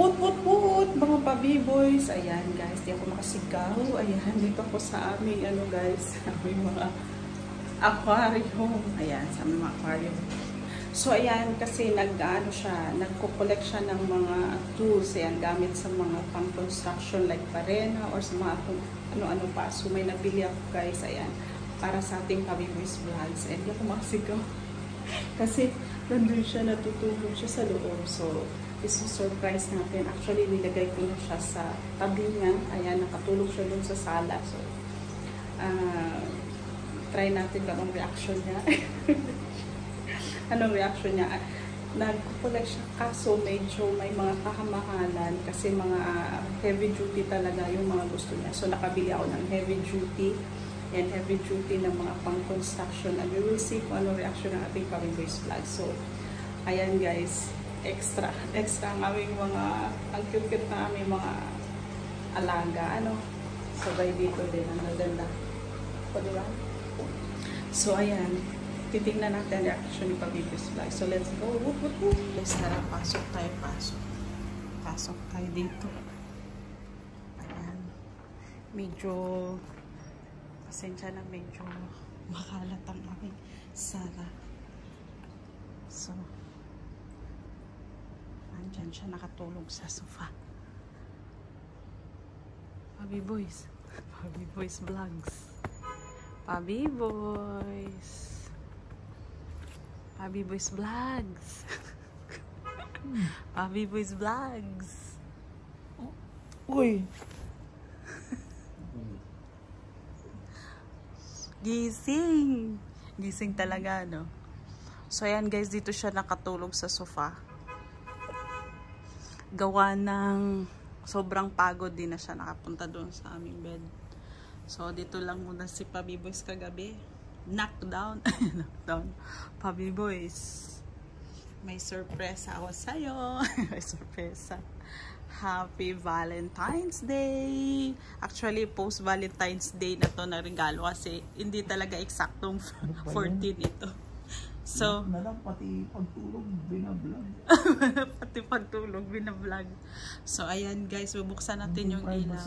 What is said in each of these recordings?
Put, mga pabiboys. Ayan guys, di ako makasigaw. Ayan, dito ako sa aming ano guys, sa aming mga aquarium. Ayan, sa aming mga aquarium. So ayan, kasi nag-ano siya, nagko-collect siya ng mga tools. Ayan, gamit sa mga pang-construction like parena or sa mga ano-ano pa. So may nabili ako guys, ayan, para sa ating pabiboys vlogs. And di ako makasigaw. Kasi nandun siya, natutulog siya sa loob. So, iso-surprise natin. Actually, nilagay ko na siya sa tabi niya. Ayan, nakatulog siya dun sa sala. So, try natin kung anong reaction niya. Anong reaction niya? Nag-collect siya, kaso medyo may mga kahamahalan kasi mga heavy duty talaga yung mga gusto niya. So, nakabili ako ng heavy duty and heavy duty ng mga pang-construction. And we will see kung anong reaction ng ating pabiboys vlog. So, ayan guys, extra ang aming mga, ang cute-cute na aming mga alaga. Ano? Sabay dito din, ang maganda. O, diba? So, ayan. Titingnan natin ang reaction ni pabiboys vlog. So, let's go. Guys, tara, pasok tayo, pasok. Pasok tayo dito. Ayan. Medyo pasensya na, medyo makalat ang aming sala. So, andyan siya nakatulog sa sofa. Pabiboys. Pabiboys vlogs. Pabiboys. Pabiboys vlogs. Pabiboys vlogs. Uy. Gising. Gising talaga, no? So, ayan guys, dito siya nakatulog sa sofa. Gawa ng sobrang pagod din na siya nakapunta doon sa aming bed. So, dito lang muna si Pabiboys kagabi. Knockdown. Knockdown. Pabiboys. May surpresa ako sa'yo. May surpresa. Happy Valentine's Day! Actually, post-Valentine's Day na to na regalo kasi hindi talaga eksaktong 14 ito. So, pati pagtulog, binablog. pati pagtulog, binablog. So, ayan guys, bubuksan natin yung ilaw.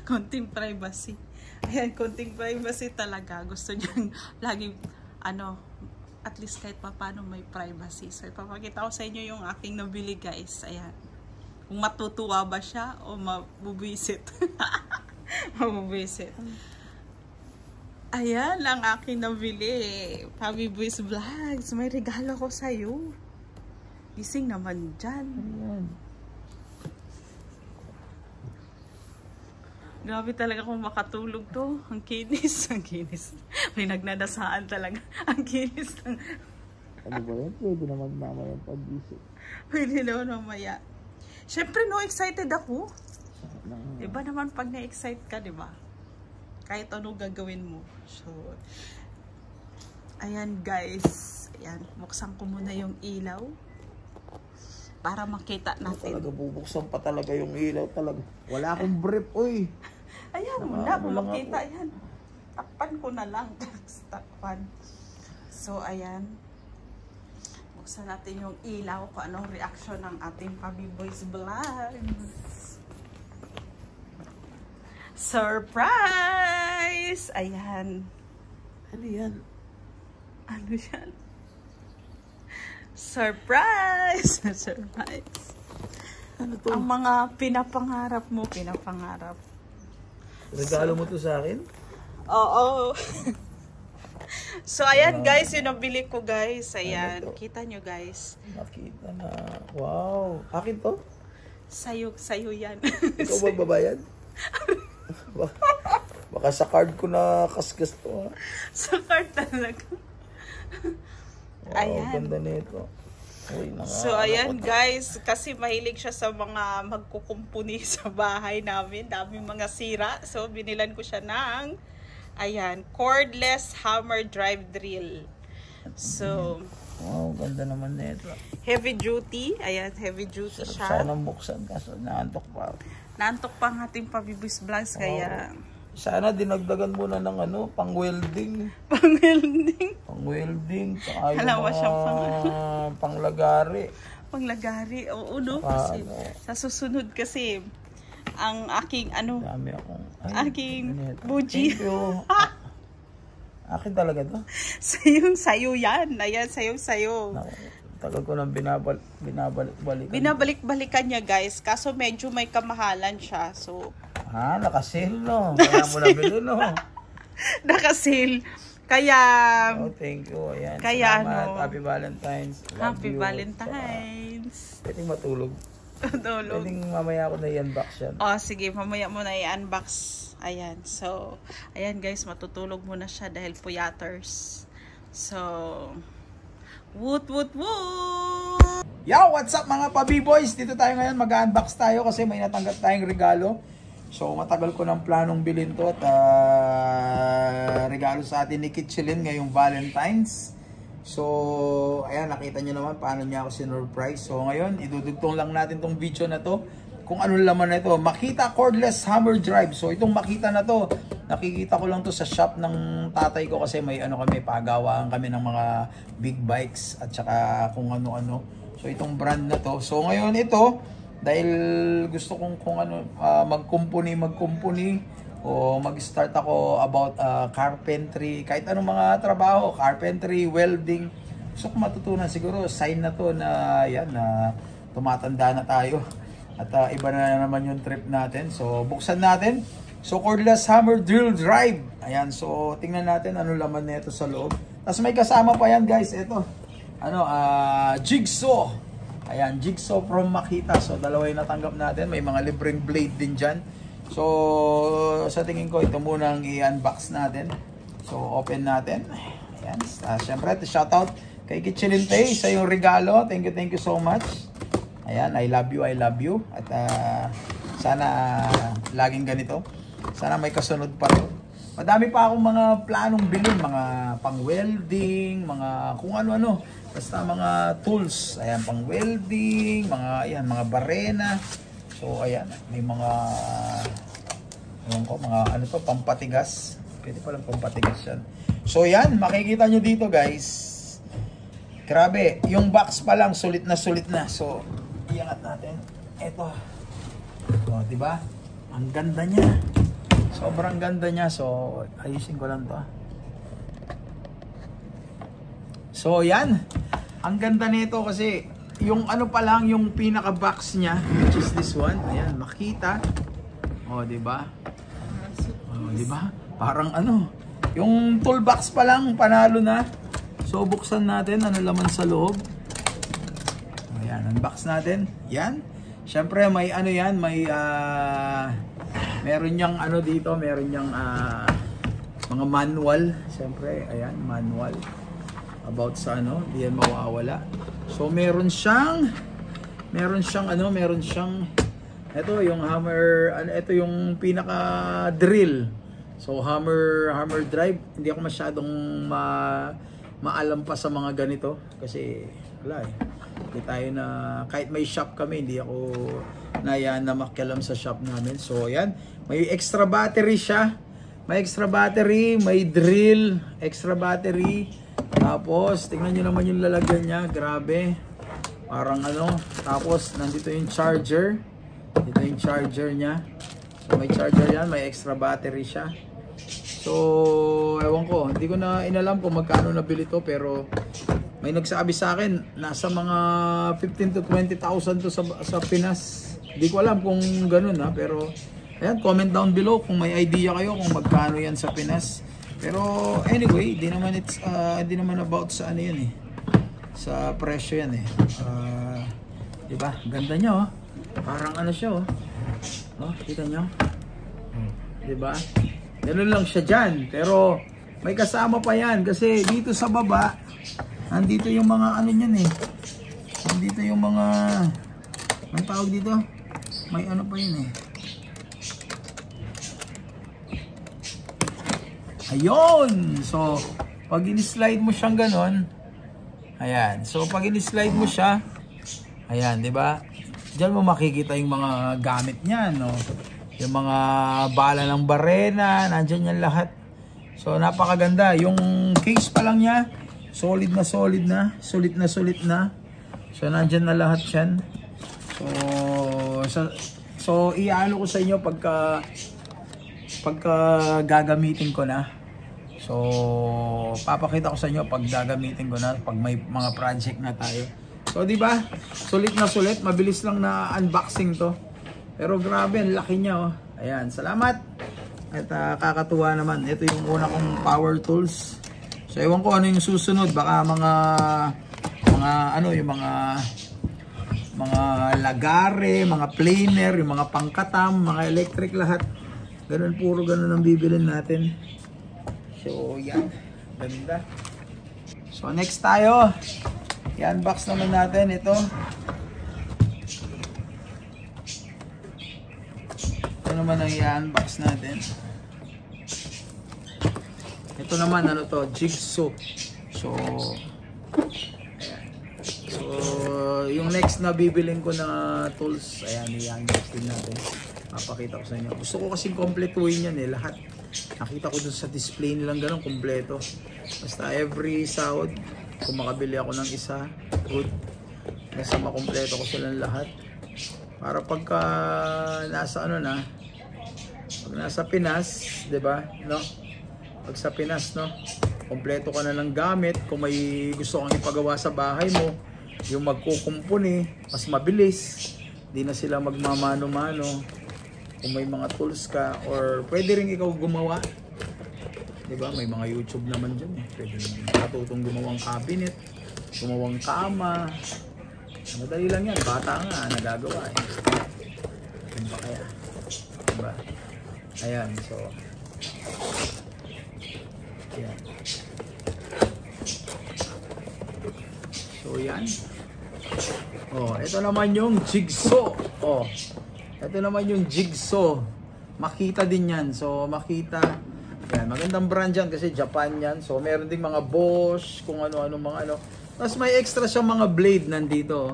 Konting privacy. Ayan, konting privacy talaga. Gusto niyang laging, at least kahit pa paano may privacy. So, ipapakita ko sa inyo yung aking nabili guys. Ayan. Kung matutuwa ba siya o mabubisit. Mabubisit. Ayan ang aking nabili. Pabiboys vlogs. May regalo ko sa'yo. Gising naman dyan. Ayan. Grabe talaga kung makatulog to. Ang kinis. Ang kinis. May nagnadasaan talaga. Ang kinis. Ano ba yan? Pwede naman mamaya pag-isip. Pwede naman mamaya. Siyempre, no, excited ako. Iba naman pag na-excite ka, di ba? Kahit ano gagawin mo. So, ayan guys. Ayan, buksan ko muna yung ilaw. Para makita natin. Talaga bubuksan pa talaga yung ilaw talaga. Wala akong brief, uy. Ayan, wala. Kung makita, ayan. Takpan ko na lang. Takpan. So, ayan. Buksan natin yung ilaw kung anong reaction ng ating Pabiboys vlogs. Surprise! Ayan. Ano yan? Ano yan? Surprise! Surprise! Ano to? Ang mga pinapangarap mo, pinapangarap. Regalo mo to sa akin? Oo. So, ayan guys, yung nabili ko guys. Ayan, Ano kita nyo guys. Nakita na. Wow. Akin to? Sayo yan. Ikaw magbabayad? Baka sa card ko na kasgas to, ha? Sa card talaga. Wow, Ayan. ganda nito. Uy, So, ayan guys, kasi mahilig siya sa mga magkukumpuni sa bahay namin. Daming mga sira. So, binilan ko siya ng, ayan, cordless hammer drive drill. So, wow, ganda naman nito. heavy duty. Ayan, heavy duty siya. Sana buksan kaso naantok pa. Naantok pa ang ating Pabiboys vlogs, kaya... Sana dinagdagan mo na ng pang-welding. Pang-welding. Pang-welding. Saka yung Alam mo siyang panglagari. Panglagari. Oo, no? Kasi sa susunod kasi, ang aking Dami akong... aking buji. Thank you. Akin talaga to. Sayo yan. Ayan, sayo. Tagal ko nang binabalik-balikan. Binabalik-balikan niya, guys. Kaso medyo may kamahalan siya. So, naka-sale, no? Kaya mo nabili, no? naka-sale. Kaya, thank you. Ayan. Kaya Salamat. Happy Valentine's. Happy Valentine's. Pwedeng matulog. Tulog. Pwedeng mamaya ako na i-unbox yan. Sige, mamaya mo na i-unbox. Ayan. So, ayan guys, matutulog muna siya dahil puyaters. So, woot! Yo, what's up mga pabi-boys? Dito tayo ngayon, mag-unbox tayo kasi may natanggap tayong regalo. So, matagal ko ng planong bilhin to at regalo sa atin ni Kitchelin ngayong Valentine's. So, ayan, nakita nyo naman paano niya ako sinurprise. So, ngayon, idudugtong lang natin tong video na to. Kung ano laman na ito, Makita Cordless Hammer Drive. So, itong Makita na to, nakikita ko lang to sa shop ng tatay ko kasi may kami, pagawaan kami ng mga big bikes at saka kung ano-ano. So, itong brand na to. So, ngayon ito, dahil gusto kong mag-company o mag-start ako about carpentry, kahit anong mga trabaho, carpentry, welding. Gusto ko matutunan siguro, sign na to na yan, na tumatanda na tayo. At iba na naman yung trip natin. So, buksan natin. So, Cordless Hammer Drill Drive. Ayan, so tingnan natin ano laman nito sa loob. Tapos may kasama pa yan, guys. Ito, jigsaw. Ayan, jigsaw from Makita. So, dalawa yung natanggap natin. May mga libreng blade din dyan. So, sa tingin ko, ito muna ang i-unbox natin. So, open natin. Ayan. Siyempre, shoutout kay Kitchelin Tay sa yung regalo. Thank you so much. Ayan, I love you. At sana laging ganito. Sana may kasunod pa rin. Madami pa akong mga planong bilhin. Mga pang-welding, mga kung ano-ano. Basta mga tools. Ayan, pang-welding, mga barena. So, ayan, may mga pampatigas. Pwede palang pampatigas yan. So, yan, makikita nyo dito, guys. Grabe, yung box pa lang, sulit na. So, iangat natin. Ito. O, diba? Ang ganda niya. Sobrang ganda niya. So, ayusin ko lang to. So, yan. Ang ganda nito kasi yung pa lang, yung pinaka-box niya, which is this one. Ayan, Makita. O, diba? O, diba? Parang yung toolbox pa lang, panalo na. So, buksan natin. Ano laman sa loob? Ayan, unbox natin. Yan. Siyempre, may meron niyang dito, meron niyang mga manual. Siyempre, ayan, manual. About sa hindi yan mawawala. So, meron siyang ito yung hammer, ito yung pinaka drill. So, hammer drive. Hindi ako masyadong maalam pa sa mga ganito kasi wala eh. Hindi tayo kahit may shop kami, hindi ako na makialam sa shop namin. So, ayan. May extra battery siya. May extra battery, may drill, extra battery. Tapos, tingnan nyo naman yung lalagyan niya. Grabe. Parang Tapos, nandito yung charger. Dito yung charger niya. So, may charger yan. May extra battery siya. So, ewan ko. Hindi ko na inalam kung magkano nabili to. Pero, may nagsabi sa akin, nasa mga 15 to 20,000 to sa Pinas. Hindi ko alam kung ganun pero ayan, comment down below kung may idea kayo kung magkano yan sa Pinas. Pero anyway, di naman about sa yan sa presyo yan diba? Ganda niya Parang siya kita nyo? Diba? Ganun lang siya dyan. Pero may kasama pa yan kasi dito sa baba nandito yung mga niyan nandito yung mga ang tawag dito, may pa yun ayun. So pag in-slide mo siyang ganon, ayan, so pag in-slide mo siya, ayan, diba, dyan mo makikita yung mga gamit niya, yung mga bala ng barena, nandyan yan lahat. So napakaganda, yung case pa lang niya, solid na. So nandyan na lahat yan. So iano ko sa inyo pagka gagamitin ko na. So papakita ko sa inyo pag gagamitin ko na, pag may mga project na tayo. So di ba? Sulit na sulit, mabilis lang na unboxing to. Pero grabe, ang laki niya oh. Ayan, salamat. At kakatuwa naman. Ito yung una kong power tools. So ewan ko ano yung susunod, baka mga ano, yung mga lagare, mga planer, yung mga pangkatam, mga electric lahat. Ganun, puro ganun ang bibilin natin. So yan, ganda. So next tayo, i-unbox naman natin ito. Ito naman ang i-unbox natin. Ito naman ano to, jigsaw. So ayan. So yung next na bibilin ko na tools, ayan, i-unbox din natin. Papakita ko sa inyo. Gusto ko kasing kompletuhin yan eh, lahat. Nakita ko dun sa display nilang ganun, kompleto. Basta every sahod, kung makabili ako ng isa, good. Basta makompleto ko silang lahat. Para pagka nasa ano na, pag nasa Pinas, 'di ba? No? Pag sa Pinas, no, kompleto ka na ng gamit. Kung may gusto kang ipagawa sa bahay mo, yung magkukumpuni, mas mabilis. Hindi na sila magmamano-mano. Kung may mga tools ka, or pwede rin ikaw gumawa. 'Di ba? May mga YouTube naman diyan eh. Pwede matutong gumawang cabinet, gumawang kama. Madali lang 'yan. Bata nga nagagawa eh. Ano ba kaya? Diba? Ayan, so ayan. So yan. Oh, ito naman yung jigsaw. Oh. Ito naman yung jigsaw. Makita din yan. So makita. Yan, magandang brand yan kasi Japan yan. So meron ding mga Bosch, kung ano-ano mga ano. Tapos may extra siyang mga blade nandito.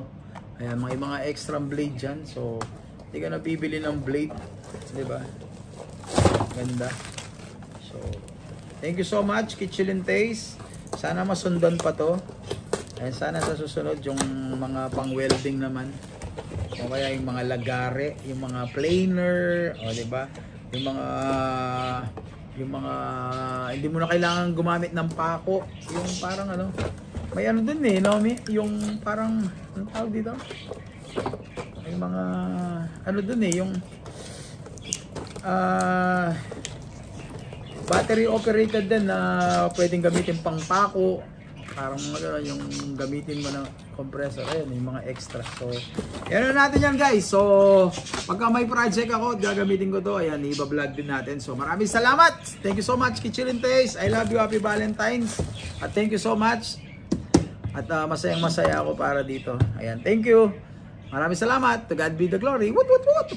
Ayan, may mga extra blade dyan. So hindi ka na bibili ng blade, 'di ba? Ganda. So thank you so much, Kitchilin Taste. Sana masundan pa to. And sana sa susunod yung mga pang-welding naman. O kaya yung mga lagare, yung mga planer, o 'di ba? Yung mga hindi mo na kailangan gumamit ng pako, yung parang ano. May ano dun eh, Naomi, yung parang anong tawag dito? May mga ano dun eh, yung battery operated din na pwedeng gamitin pang pako. Parang ano, yung gamitin mo ng compressor. Ayun, yung mga extra. So, yan na natin yan guys. So, pagka may project ako, gagamitin ko to. Ayan, iba-vlog din natin. So, maraming salamat. Thank you so much, Kitchilin Taste. I love you. Happy Valentine's. At thank you so much. At masayang masaya ako para dito. Ayan, thank you. Maraming salamat. To God be the glory. Woot, woot, woot.